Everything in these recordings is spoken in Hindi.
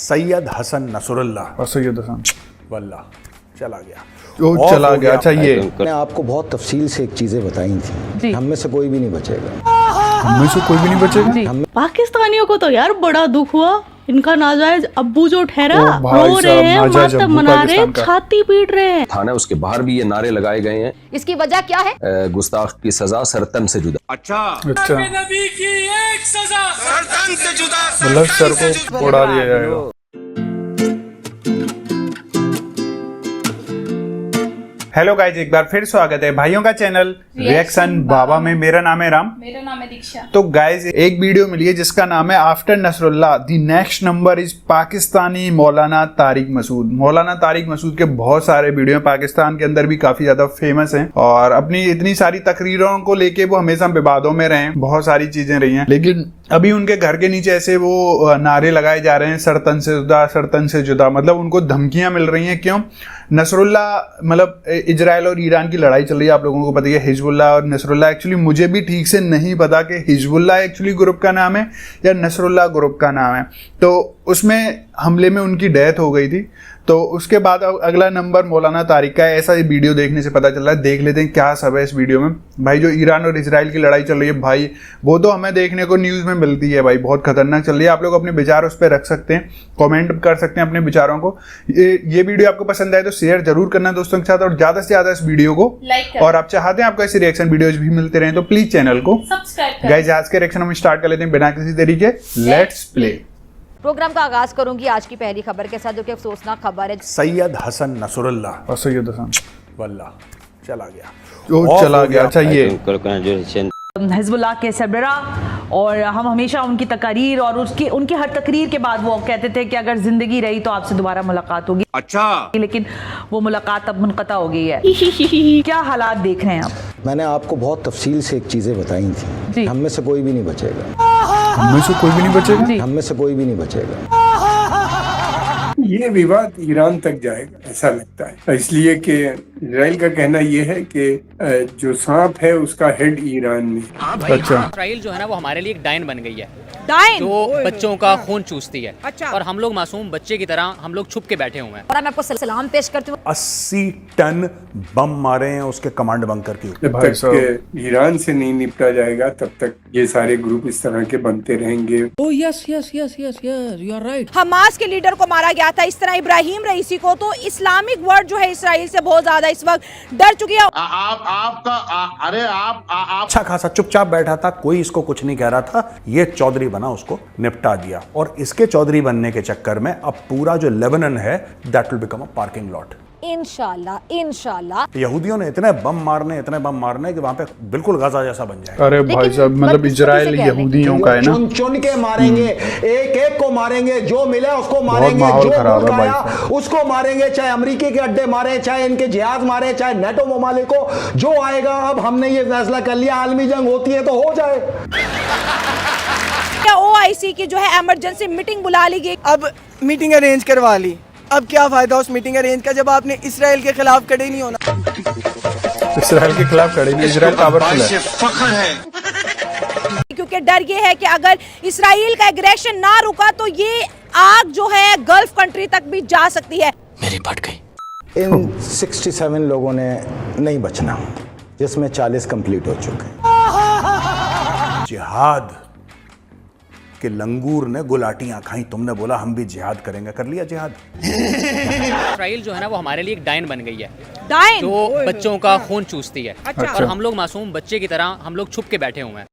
सैयद हसन नसरुल्लाह और सैयद हसन वल्लाह चला गया, वो चला गया। अच्छा, ये मैंने आपको बहुत तफसील से एक चीजें बताई थी, हम में से कोई भी नहीं बचेगा, हम में से कोई भी नहीं बचेगा। पाकिस्तानियों को तो यार बड़ा दुख हुआ, इनका नाजायज अब्बू जो ठहरा रो रहे हैं, मातम मना रहे हैं, छाती पीट रहे हैं। थाना उसके बाहर भी ये नारे लगाए गए हैं। इसकी वजह क्या है? गुस्ताख की सजा सरतन से जुदा। अच्छा, नबी की एक सजा सरतन से जुदा, मतलब सर को उड़ा दिया जाएगा। हेलो गाइज, एक बार फिर स्वागत है भाइयों का चैनल रिएक्शन बाबा में। मेरा नाम है राम, मेरा नाम है दीक्षा। तो गाइज एक वीडियो मिली है जिसका नाम है after Nasrullah the next number is Pakistani मौलाना तारिक मसूद। मौलाना तारिक मसूद के बहुत सारे वीडियो हैं, पाकिस्तान के अंदर भी काफी ज्यादा फेमस हैं और अपनी इतनी सारी तकरीरों को लेके वो हमेशा विवादों में रहे हैं, बहुत सारी चीजें रही हैं। लेकिन अभी उनके घर के नीचे ऐसे वो नारे लगाए जा रहे हैं, सरतन से जुदा, सरतन से जुदा, मतलब उनको धमकियां मिल रही हैं। क्यों? नसरुल्लाह, मतलब इजराइल और ईरान की लड़ाई चल रही है, आप लोगों को पता है, हिजबुल्लाह और नसरुल्लाह। एक्चुअली मुझे भी ठीक से नहीं पता कि हिजबुल्लाह एक्चुअली ग्रुप का नाम है या नसरुल्लाह ग्रुप का नाम है। तो उसमें हमले में उनकी डेथ हो गई थी, तो उसके बाद अगला नंबर मौलाना तारिक का है। ऐसा ये वीडियो देखने से पता चल रहा है। देख लेते हैं क्या सब है इस वीडियो में। भाई जो ईरान और इजराइल की लड़ाई चल रही है भाई, वो तो हमें देखने को न्यूज़ में मिलती है भाई, बहुत खतरनाक चल रही है। आप लोग अपने विचार उस पर रख सकते हैं, कमेंट कर सकते हैं अपने विचारों को। ये वीडियो आपको पसंद आए तो शेयर जरूर करना दोस्तों के साथ, और ज़्यादा से ज़्यादा इस वीडियो को लाइक। और आप चाहते हैं आपको ऐसे रिएक्शन वीडियोज भी मिलते रहे तो प्लीज चैनल को सब्सक्राइब। गाइस आज के रिएक्शन हम स्टार्ट कर लेते हैं बिना किसी तरीके। Let's play. प्रोग्राम का आगाज करूंगी आज की पहली खबर के साथ, जो कि अफसोसनाक खबर है। सैयद हसन नसरुल्लाह और सैयद हसन वल्लाह चला गया, वो चला गया। अच्छा, ये हिजबुल्लाह के सरबरा, और हम हमेशा उनकी तकरीर और उनकी हर तकरीर के बाद वो कहते थे कि अगर जिंदगी रही तो आपसे दोबारा मुलाकात होगी। अच्छा, लेकिन वो मुलाकात अब मुनक़ता हो गई है। क्या हालात देख रहे हैं आप? मैंने आपको बहुत तफसील से एक चीजें बताई थी, हम में से कोई भी नहीं बचेगा, हम में से कोई भी नहीं बचेगा, हम में से कोई भी नहीं बचेगा। ये विवाद ईरान तक जाएगा ऐसा लगता है, इसलिए कि इजराइल का कहना ये है कि जो सांप है उसका हेड ईरान में। अच्छा, इजराइल जो है ना वो हमारे लिए एक डायन बन गई है, डायन जो बच्चों का खून चूसती है। अच्छा। और हम लोग मासूम बच्चे की तरह हम लोग छुप के बैठे हुए हैं। और मैं आपको सलाम पेश करती हूँ। 80 टन बम मारे हैं उसके कमांड बंकर के ऊपर। जब तक के ईरान से नहीं निपटा जाएगा तब तक ये सारे ग्रुप इस तरह के बनते रहेंगे। हमास के लीडर को मारा गया था, इस तरह इब्राहिम रईसी को। तो इस्लामिक वर्ल्ड जो है इसराइल से बहुत ज्यादा इस वक्त डर चुकी है। आप अच्छा खासा चुपचाप बैठा था, कोई इसको कुछ नहीं कह रहा था, ये चौधरी बना, उसको निपटा दिया। और इसके चौधरी बनने के चक्कर में अब पूरा जो लेबनान है that will become a parking lot. इंशाल्लाह इंशाल्लाह। यहूदियों ने इतने बम मारने कि वहां पे बिल्कुल गाजा जैसा बन जाएगा। अरे भाई साहब, मतलब इजराइल यहूदियों का है ना, चुन के मारेंगे, एक एक को मारेंगे, जो मिला उसको मारेंगे, जो खराब है उसको मारेंगे, चाहे अमेरिकी के अड्डे मारे, चाहे इनके जहाज मारे, चाहे नेटो ममालिक को, जो आएगा। अब हमने ये फैसला कर लिया, आलमी जंग होती है तो हो जाए। क्या OIC की जो है इमरजेंसी मीटिंग बुला ली गई। अब मीटिंग अरेंज करवा ली, अब क्या फायदा उस मीटिंग अरेंज का जब आपने इसराइल के खिलाफ खड़े नहीं होना। इसराइल के खिलाफ खड़े नहीं, इसराइल पावरफुल है। क्योंकि डर ये है कि अगर इसराइल का एग्रेशन ना रुका तो ये आग जो है गल्फ कंट्री तक भी जा सकती है। मेरी फट गई। इन 67 लोगों ने नहीं बचना, जिसमें 40 कंप्लीट हो चुके। जिहाद के लंगूर ने गुलाटियां खाई, तुमने बोला हम भी जिहाद करेंगे, कर लिया जिहाद। इजराइल जो है ना वो हमारे लिए एक डायन बन गई है, डायन जो बच्चों का खून चूसती है। अच्छा। और हम लोग मासूम बच्चे की तरह हम लोग छुप के बैठे हुए हैं।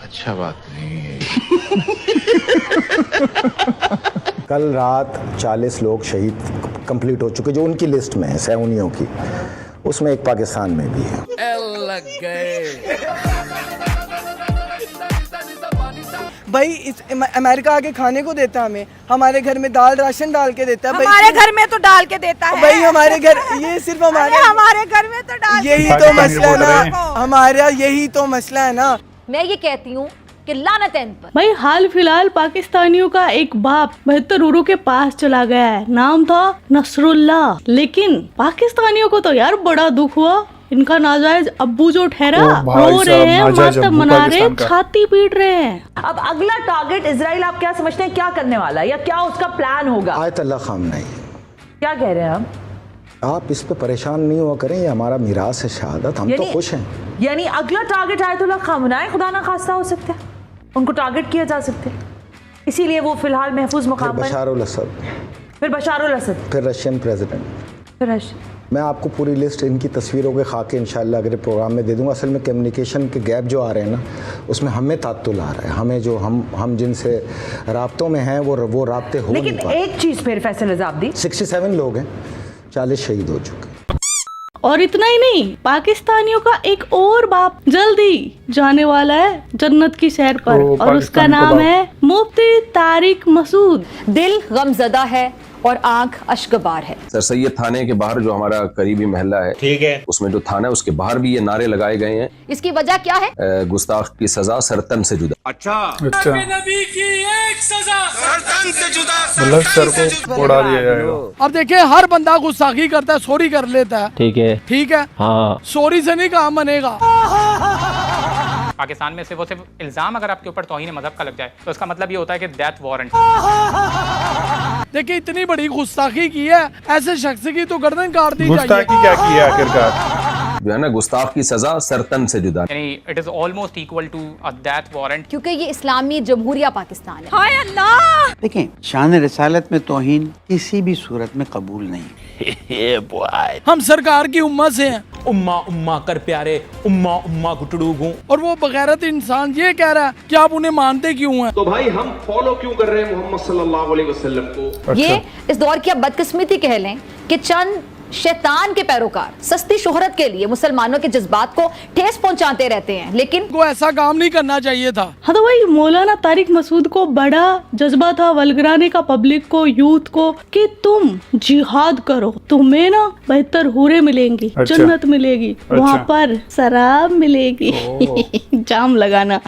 अच्छा बात नहीं है। कल रात 40 लोग शहीद कंप्लीट हो चुके, जो उनकी लिस्ट में है सैनियों की, उसमें एक पाकिस्तान में भी है। भाई इस अमेरिका आके खाने को देता हमें, हमारे घर में दाल राशन डाल के देता है। हमारे घर में तो डाल के देता है भाई, हमारे घर, ये सिर्फ हमारे घर में तो डाल, यही तो मसला है ना हमारा, यही तो मसला है ना। मैं ये कहती हूँ कि लानत है इन पर। भाई हाल फिलहाल पाकिस्तानियों का एक बाप बेहतर के पास चला गया है, नाम था नसरुल्लाह। लेकिन पाकिस्तानियों को तो यार बड़ा दुख हुआ, इनका नाजायज अब्बू जो ठहरा, भाई रो रहे साहब, हैं, नाजायज मातम अब्बू मना रहे, पाकिस्तान का। छाती पीट रहे हैं। अब अगला टारगेट इजराइल आप क्या समझते हैं क्या करने वाला है या क्या उसका प्लान होगा? Ayatollah Khamenei. क्या कह रहे हैं आप इस पे परेशान नहीं हुआ करें, ये हमारा मिरास है शहादत, हम तो खुश हैं। यानी अगला टारगेट आयतुल्लाह खामनेई खुदा ना खास्ता हो सकता है, उनको टारगेट किया जा सकता है, इसीलिए वो फिलहाल महफूज मुकाम पर। बशारुल असद, फिर बशारुल असद, फिर रशियन प्रेसिडेंट, फिर रशियन। मैं आपको पूरी लिस्ट इनकी तस्वीरों के खाके इंशाल्लाह अगले प्रोग्राम में दे दूंगा। असल में कम्युनिकेशन के गैप जो आ रहे हैं ना, उसमें हमें तात्तुल आ रहा है, हमें जो हम जिनसे राब्तों में हैं वो राब्ते हो नहीं लेकिन पा रहे। एक चीज फिर फैसल रज़ाब्दी, 67 लोग हैं, 40 शहीद हो चुके। और इतना ही नहीं, पाकिस्तानियों का एक और बाप जल्दी जाने वाला है जन्नत की सैर पर, और उसका नाम है मुफ्ती तारिक मसूद। दिल गमजदा है और आंख अश्कबार है। सर सैयद थाने के बाहर जो हमारा करीबी मोहल्ला है, ठीक है, उसमें जो थाना है उसके बाहर भी ये नारे लगाए गए हैं। इसकी वजह क्या है? गुस्ताख की सजा सरतन से जुदा। अच्छा नबी की एक सजा सरतन से जुदा, मतलब सर को उड़ा दिया जाएगा। अब देखिए, हर बंदा गुस्ताखी करता है, सॉरी कर लेता है, ठीक है, ठीक है, हाँ, सॉरी से नहीं काम बनेगा। पाकिस्तान में सिर्फ इल्जाम अगर आपके ऊपर तौहीन मजहब का लग जाए तो इसका मतलब ये होता है कि डेथ वारंट। देखिए, इतनी बड़ी गुस्ताखी की है, ऐसे शख्स की तो गर्दन काट दी जाए। गुस्ताखी क्या की है आखिरकार? जो है ना, गुस्ताख की सजा सरतन से जुदा, यानी it is almost equal to a death warrant, क्योंकि ये इस्लामी जमहूरिया पाकिस्तान है। हाय अल्लाह। देखें, शान रिसालत में तौहीन किसी भी सूरत में कबूल नहीं। हम सरकार की उम्मा से हैं, उम्मा उम्मा कर प्यारे, उम्मा उम्मा गुटड़ू गूं। और वो बगैरत इंसान ये कह रहा है कि आप उन्हें मानते क्यों हैं? तो भाई हम फॉलो क्यों कर रहे हैं मोहम्मद सल्लल्लाहु अलैहि वसल्लम को? ये इस दौर की अब बदकिस्मती कह लें कि चंद शैतान के पैरोकार सस्ती शोहरत के लिए मुसलमानों के जज्बात को ठेस पहुंचाते रहते हैं, लेकिन को ऐसा काम नहीं करना चाहिए था। हाँ, तो भाई मौलाना तारिक मसूद को बड़ा जज्बा था वलगराने का पब्लिक को, यूथ को, कि तुम जिहाद करो, तुम्हें ना बेहतर हूरें मिलेंगी, अच्छा। जन्नत मिलेगी, वहाँ पर शराब मिलेगी। जाम लगाना।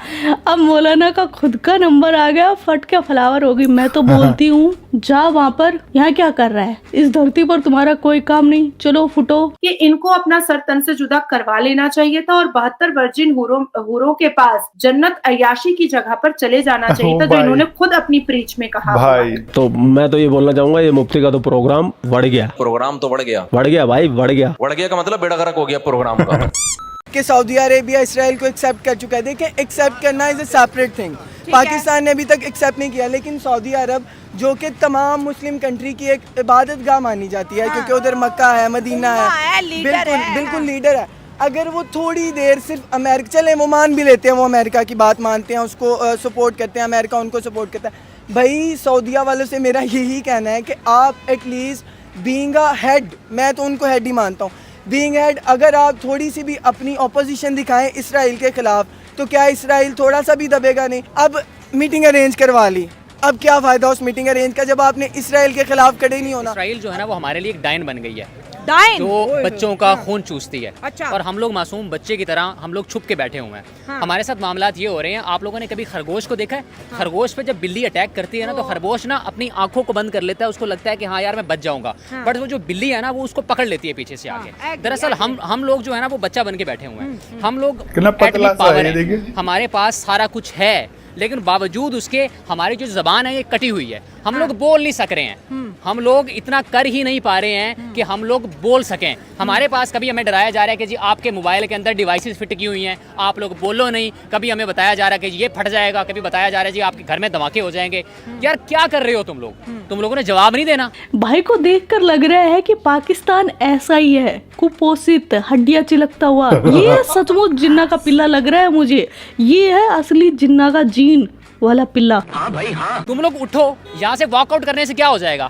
अब मौलाना का खुद का नंबर आ गया, फट के फ्लावर होगी। मैं तो बोलती हूँ, जा वहाँ पर, यहाँ क्या कर रहा है? इस धरती पर तुम्हारा कोई काम नहीं, चलो फुटो। कि इनको अपना सर तन से जुदा करवा लेना चाहिए था और 72 वर्जिन हूरों के पास जन्नत अयाशी की जगह पर चले जाना चाहिए था, जो इन्होंने खुद अपनी प्रीच में कहा भाई। तो मैं तो ये बोलना चाहूंगा, ये मुफ्ती का तो प्रोग्राम बढ़ गया। प्रोग्राम तो बढ़ गया भाई, बढ़ गया का मतलब बेड़ा गर्क हो गया प्रोग्राम का। कि सऊदी अरेबिया इसराइल को एक्सेप्ट कर चुका है। देखिए, एक्सेप्ट करना is a separate thing. Pakistan ने अभी तक एक्सेप्ट नहीं किया, लेकिन सऊदी अरब जो कि तमाम मुस्लिम कंट्री की एक इबादत गाह मानी जाती है, क्योंकि उधर मक्का है, मदीना है, बिल्कुल लीडर है। अगर वो थोड़ी देर सिर्फ अमेरिका, चले वो मान भी लेते हैं, वो अमेरिका की बात मानते हैं, उसको सपोर्ट करते हैं, अमेरिका उनको सपोर्ट करता है। भाई, सऊदीया वालों से मेरा यही कहना है कि आप एटलीस्ट बीइंग अ हेड, मैं तो उनको हेड ही मानता हूँ, बीइंग हेड, अगर आप थोड़ी सी भी अपनी ऑपोजिशन दिखाएं इसराइल के खिलाफ, तो क्या इसराइल थोड़ा सा भी दबेगा नहीं? अब मीटिंग अरेंज करवा ली, अब क्या फायदा उस मीटिंग अरेंज का जब आपने इसराइल के खिलाफ खड़े नहीं होना? इसराइल जो है ना वो हमारे लिए एक डायन बन गई है, डायन जो बच्चों का खून चूसती है। अच्छा। और हम लोग मासूम बच्चे की तरह हम लोग छुप के बैठे हुए हैं। हाँ। हमारे साथ मामलात ये हो रहे हैं। आप लोगों ने कभी खरगोश को देखा है? हाँ। खरगोश पे जब बिल्ली अटैक करती है ना, तो खरगोश ना अपनी आंखों को बंद कर लेता है, उसको लगता है कि हाँ यार मैं बच जाऊंगा। हाँ। बट वो जो बिल्ली है ना, वो उसको पकड़ लेती है पीछे से आगे। दरअसल हम लोग जो है ना वो बच्चा बन के बैठे हुए हैं। हम लोग पावर है, हमारे पास सारा कुछ है, लेकिन बावजूद उसके हमारी जो ज़बान है ये कटी हुई है। हम लोग बोल नहीं सक रहे हैं, हम लोग इतना कर ही नहीं पा रहे हैं कि हम लोग बोल सकें। हमारे पास कभी हमें डराया जा रहा है कि जी आपके मोबाइल के अंदर डिवाइसेस फिट की हुई हैं, आप लोग बोलो नहीं। कभी हमें बताया जा रहा है कि ये फट जाएगा, कभी बताया जा रहा है जी आपके घर में धमाके हो जाएंगे। यार क्या कर रहे हो तुम लोग? तुम लोगों ने जवाब नहीं देना। भाई को देखकर लग रहा है कि पाकिस्तान ऐसा ही है, कुपोषित, हड्डियां चिलकता हुआ। ये सचमुच जिन्ना का पिल्ला लग रहा है मुझे। ये है असली जिन्ना का जीन वाला पिल्ला। हाँ भाई हाँ। तुम लोग उठो, यहाँ से वॉकआउट करने से क्या हो जाएगा?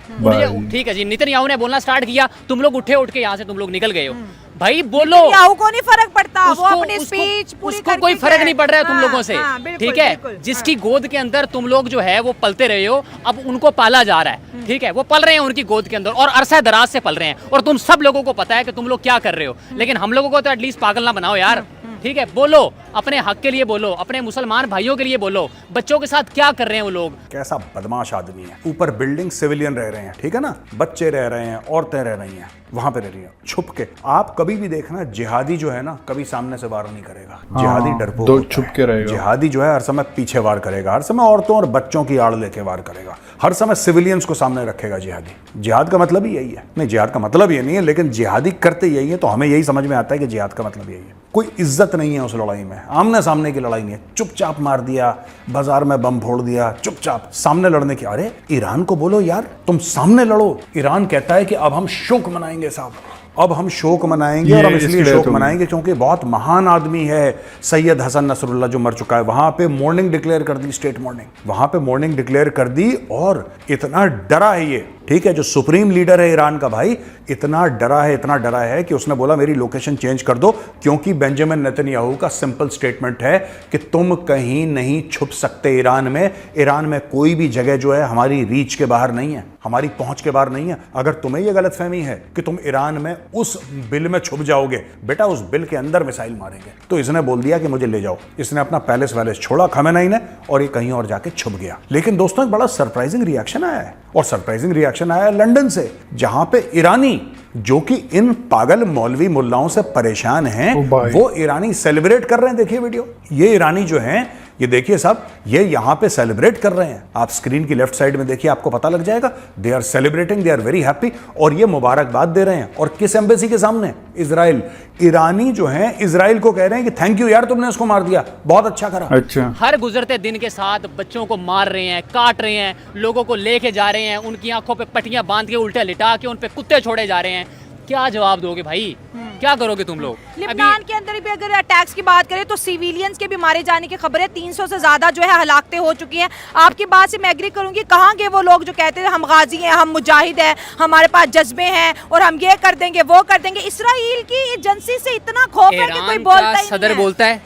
ठीक है जी, नेतन्याहू ने बोलना स्टार्ट किया, तुम लोग उठ के यहाँ से तुम लोग निकल गए हो। भाई बोलो, को नहीं फर्क पड़ता, वो अपनी स्पीच पूरी उसको कोई फर्क नहीं पड़ रहा है तुम लोगों से। ठीक है, जिसकी गोद के अंदर तुम लोग जो है वो पलते रहे हो, अब उनको पाला जा रहा है। ठीक है, वो पल रहे हैं उनकी गोद के अंदर और अरसा दराज से पल रहे हैं, और तुम सब लोगों को पता है कि तुम लोग क्या कर रहे हो। लेकिन हम लोगों को तो एटलीस्ट पागल ना बनाओ यार। ठीक है, बोलो अपने हक के लिए, बोलो अपने मुसलमान भाइयों के लिए, बोलो बच्चों के साथ क्या कर रहे हैं वो लोग। कैसा बदमाश आदमी है। ऊपर बिल्डिंग सिविलियन रह रहे हैं, ठीक है ना, बच्चे रह रहे हैं, औरतें रह रही हैं, वहां पे रह रही हैं छुप के। आप कभी भी देखना, जिहादी जो है ना कभी सामने से वार नहीं करेगा, जिहादी डरपोक होता है। छुप के रहेगा। जिहादी जो है हर समय पीछे वार करेगा, हर समय औरतों और बच्चों की आड़ लेके वार करेगा, हर समय सिविलियंस को सामने रखेगा जिहादी। जिहाद का मतलब ही यही है। नहीं, जिहाद का मतलब ये नहीं है, लेकिन जिहादी करते यही है, तो हमें यही समझ में आता है कि जिहाद का मतलब यही है। कोई इज्जत नहीं है उस लड़ाई में, आमने सामने की लड़ाई नहीं है। चुपचाप मार दिया, बाजार में बम फोड़ दिया, चुपचाप सामने लड़ने की। अरे ईरान को बोलो यार तुम सामने लड़ो। ईरान कहता है कि अब हम शोक मनाएंगे साहब, अब हम शोक मनाएंगे, और हम इसलिए शोक मनाएंगे क्योंकि बहुत महान आदमी है सैयद हसन नसरुल्लाह जो मर चुका है। वहां पे मॉर्निंग डिक्लेयर कर दी, स्टेट मॉर्निंग, वहां पे मॉर्निंग डिक्लेयर कर दी, और इतना डरा है ये, ठीक है, जो सुप्रीम लीडर है ईरान का भाई, इतना डरा है कि उसने बोला मेरी लोकेशन चेंज कर दो, क्योंकि बेंजामिन नेतन्याहू का सिंपल स्टेटमेंट है कि तुम कहीं नहीं छुप सकते ईरान में। ईरान में कोई भी जगह जो है हमारी रीच के बाहर नहीं है, हमारी पहुंच के बाहर नहीं है। अगर तुम्हें यह गलतफहमी है कि तुम ईरान में उस बिल में छुप जाओगे, बेटा उस बिल के अंदर मिसाइल मारेंगे। तो इसने बोल दिया कि मुझे ले जाओ। इसने अपना पैलेस वैलेस छोड़ा खमेनेई ने, और ये कहीं और जाके छुप गया। लेकिन दोस्तों एक बड़ा सरप्राइजिंग रिएक्शन आया है, और सरप्राइजिंग रिएक्शन आया है लंदन से, जहां पे ईरानी जो कि इन पागल मौलवी मुल्लाओं से परेशान हैं, वो ईरानी सेलिब्रेट कर रहे हैं। देखिए वीडियो, ये ईरानी जो हैं, ये देखिए साहब, ये यहां पे सेलिब्रेट कर रहे हैं। आप स्क्रीन की लेफ्ट साइड में देखिए, आपको पता लग जाएगा। They are celebrating, they are very happy, और ये मुबारकबाद दे रहे हैं। और किस एम्बेसी के सामने? इजराइल। ईरानी जो हैं इजराइल को कह रहे हैं कि थैंक यू यार, तुमने उसको मार दिया, बहुत अच्छा करा। अच्छा, हर गुजरते दिन के साथ बच्चों को मार रहे हैं, काट रहे हैं, लोगों को लेके जा रहे हैं, उनकी आंखों पे पट्टियां बांध के उल्टे लिटा के उन पे कुत्ते छोड़े जा रहे हैं। क्या जवाब दोगे भाई? क्या करोगे तुम लोग? लेबनान के अंदर भी अगर अटैक्स की बात करें तो सिविलियंस के भी मारे जाने की खबरें, 300 से ज्यादा जो है हलाकतें हो चुकी हैं। आपकी बात से मैं एग्री करूंगी। कहाँ गए वो लोग जो कहते हैं हम गाजी हैं, हम मुजाहिद हैं, हमारे पास जज्बे हैं और हम ये कर देंगे वो कर देंगे। इसराइल की एजेंसी से इतना खौफ है कि कोई बोलता ही नहीं है। सदर बोलता है,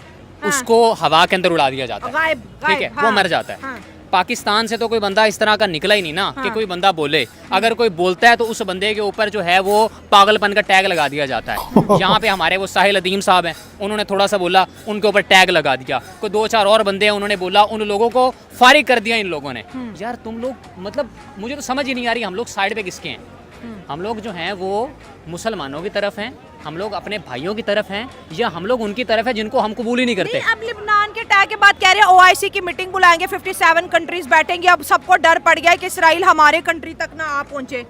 उसको हवा के अंदर उड़ा दिया जाता है, ठीक है, वो मर जाता है। पाकिस्तान से तो कोई बंदा इस तरह का निकला ही नहीं ना, कि कोई बंदा बोले। अगर कोई बोलता है तो उस बंदे के ऊपर जो है वो पागलपन का टैग लगा दिया जाता है। यहाँ पे हमारे वो साहिल अदीम साहब हैं, उन्होंने थोड़ा सा बोला, उनके ऊपर टैग लगा दिया। कोई 2-4 और बंदे हैं, उन्होंने बोला, उन लोगों को फारिग कर दिया इन लोगों ने। यार तुम लोग, मतलब मुझे तो समझ ही नहीं आ रही, हम लोग साइड पे किसके हैं? हम लोग जो हैं वो मुसलमानों की तरफ हैं, हम लोग अपने भाइयों की तरफ हैं, या हम लोग उनकी तरफ है जिनको हम कबूल ही नहीं करते? अब लिबनान के टैग के बाद कह रहे हैं OIC की मीटिंग बुलाएंगे, 57 कंट्रीज बैठेंगे। अब सबको डर पड़ गया है कि इसराइल हमारे कंट्री तक ना आ पहुंचे।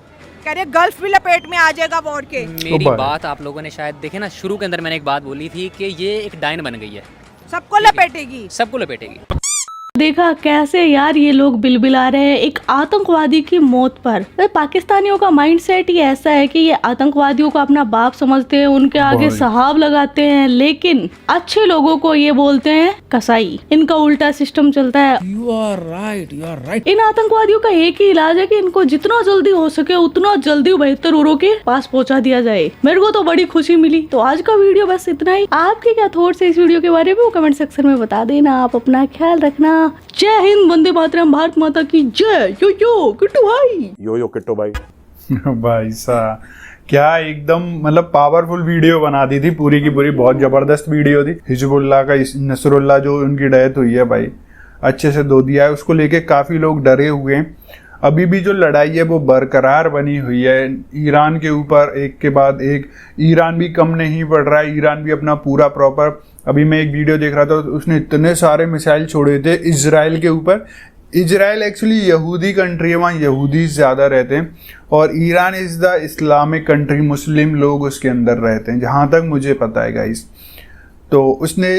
कह रहे हैं गल्फ भी लपेट में आ जाएगा वॉर के। मेरी बात आप लोगों ने शायद देखे ना, शुरू के अंदर मैंने एक बात बोली थी कि ये एक डायन बन गई है, सबको लपेटेगी, सबको लपेटेगी। देखा कैसे यार ये लोग बिलबिला रहे हैं एक आतंकवादी की मौत पर। पाकिस्तानियों का माइंडसेट ही ऐसा है कि ये आतंकवादियों को अपना बाप समझते हैं, उनके आगे सहाब लगाते हैं, लेकिन अच्छे लोगों को ये बोलते हैं कसाई। इनका उल्टा सिस्टम चलता है। You are right, you are right. इन आतंकवादियों का एक ही इलाज है कि इनको जितना जल्दी हो सके उतना जल्दी बेहतर उरों के पास पहुंचा दिया जाए। मेरे को तो बड़ी खुशी मिली। तो आज का वीडियो बस इतना ही। आपके क्या थॉट्स है इस वीडियो के बारे में वो कमेंट सेक्शन में बता देना। आप अपना ख्याल रखना। जय हिंद, वंदे मातरम, भारत माता की जय। यो यो किट्टू भाई, यो किट्टू भाई। भाई साहब क्या एकदम मतलब पावरफुल वीडियो बना दी थी, पूरी की पूरी बहुत जबरदस्त वीडियो थी। हिजबुल्लाह का नसरुल्लाह जो उनकी डेथ हुई है भाई, अच्छे से धो दिया है। उसको लेके काफी लोग डरे हुए हैं। अभी भी जो लड़ाई है वो बरकरार बनी हुई है ईरान के ऊपर, एक के बाद एक। ईरान भी कम नहीं पड़ रहा है, ईरान भी अपना पूरा प्रॉपर। अभी मैं एक वीडियो देख रहा था, उसने इतने सारे मिसाइल छोड़े थे इजराइल के ऊपर। इजराइल एक्चुअली यहूदी कंट्री है, वहाँ यहूदी ज़्यादा रहते हैं, और Iran is the Islamic country, मुस्लिम लोग उसके अंदर रहते हैं, जहाँ तक मुझे पता है गाइस। तो उसने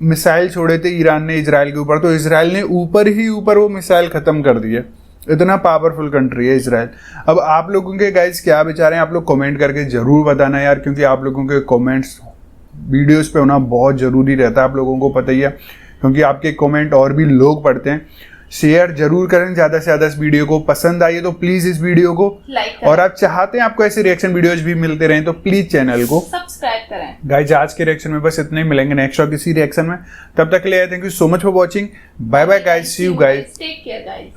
मिसाइल छोड़े थे ईरान ने इजराइल के ऊपर, तो इजराइल ने ऊपर ही ऊपर वो मिसाइल ख़त्म कर दिए। इतना पावरफुल कंट्री है इजराइल। अब आप लोगों के गाइस क्या विचार हैं, आप लोग कमेंट करके ज़रूर बताना यार, क्योंकि आप लोगों के कमेंट्स वीडियोस पे होना बहुत ज़रूरी रहता है। आप लोगों को पता ही है, क्योंकि आपके कमेंट और भी लोग पढ़ते हैं। शेयर जरूर करें ज़्यादा से ज़्यादा इस वीडियो को। पसंद आई है तो प्लीज़ इस वीडियो को लाइक करें, और आप चाहते हैं आपको ऐसे रिएक्शन वीडियोज भी मिलते रहें तो प्लीज़ चैनल को सब्सक्राइब करें। गाइस आज के रिएक्शन में बस इतने ही, मिलेंगे नेक्स्ट और किसी रिएक्शन में। तब तक के लिए thank you so much for watching. Bye bye guys, see you guys, take care guys.